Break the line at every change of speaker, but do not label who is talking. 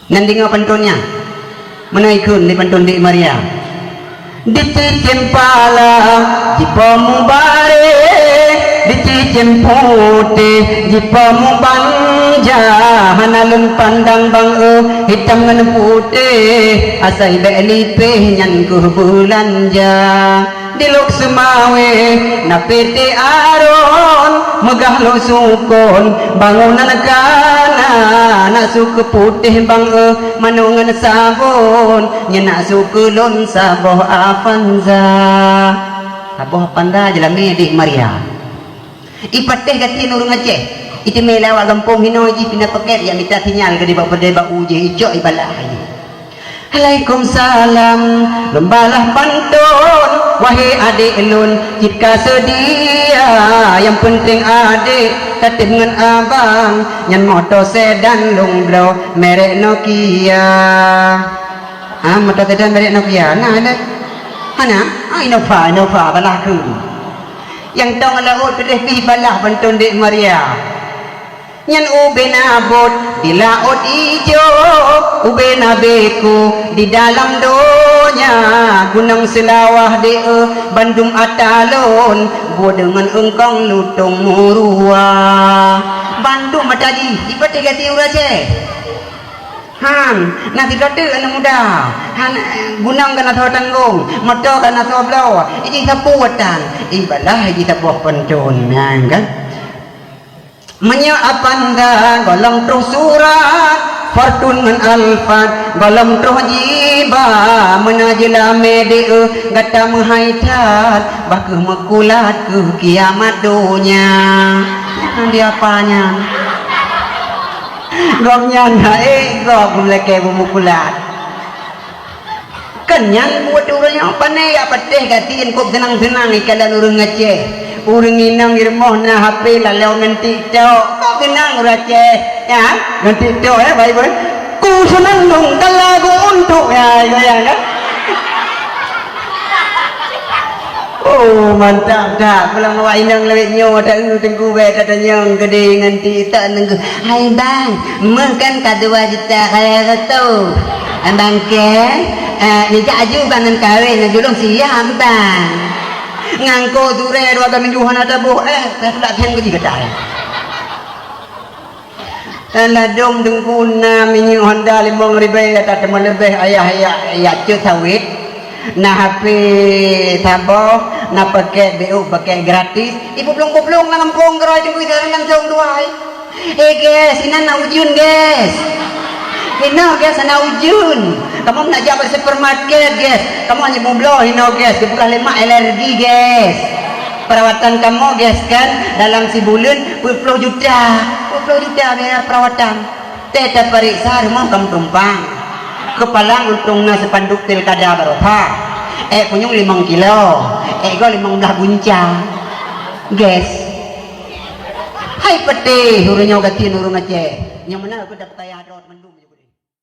Nanti ngau pantunnya mana ikut di pantun di Maria ditempala di pemubare ditempute di pemubanja hanalun pandang bang hitam ngan putih asai belipe nyan ku belanja diluk semawe napete aron megah lo sukon bangunan kana nak suku putih bang manungan sabun nyana suku lon saboh avanza saboh panda jalame di Maria ipateh gati nurung Aceh iti melawa gampong hinoji pinapaket ya mita tinyal gadi bak berdeba uje ijo ibalahi Waalaikumsalam lembalah pantun wahai adik elun jika sedia yang penting adik tatip dengan abang nyan motor sedan lungbro merek Nokia motor sedan merek Nokia nah ada mana Innova balah ku yang tong laut pedih pi balah pantun dik Maria nyan ube nabot di laut ijo ube nabeku di dalam donya gunung selawah de Bandung atalon gua dengan engkong lutung murua Bandung matadi ipate gati uraje nanti dote anu muda gunung kana tanggung moto kana soblau iki sapuatan ibalah iki sapuh pantun kan menyapanda golong truh surat fortun ngan alfat golong truh jiba menajila mede gata menghaitat baku mekulat ke kiamat dunia dia apanya goknya gok meleke memukulat kenyan buat urangnya apa nih apa teh gatiin kok tenang-tenang ikalan urang Aceh urang inang irmoh na HP lalau nganti tok kok tenang urace ya nganti tok ya baik-baik ku senang dong lagu untuk ya kan oh mantap dah pulang bawa inang lewat nyo tak tengku be tak nyong gede nganti tak nengku hai bang makan ka 2 juta kaya tu abang ke ni aju bangan kawin julung siap bang ngangko dure 2 mingguan ada boh tak hen ke juga dah ala dong dengkuna mini Honda 5.000 tak teman lebih ayah cut sawit nah HP saboh nak pakai BU pakai gratis ibu belum nak kampung gerai tunggu dalam langsung duai guys ini nak ujun guys hino guys nak ujun kamu nak jabat supermarket guys kamu hanya bublo hino guys dibuka 5 alergi guys perawatan kamu guys kan dalam sebulan 20 juta biaya perawatan tetap periksa rumah kamu tumpang kepala untungnya sepanduk pilkada barokah punyung 5 kilo go 15 guncang guys hai peti hurunya gati nurung Aceh yang mana aku dapat ayah mendung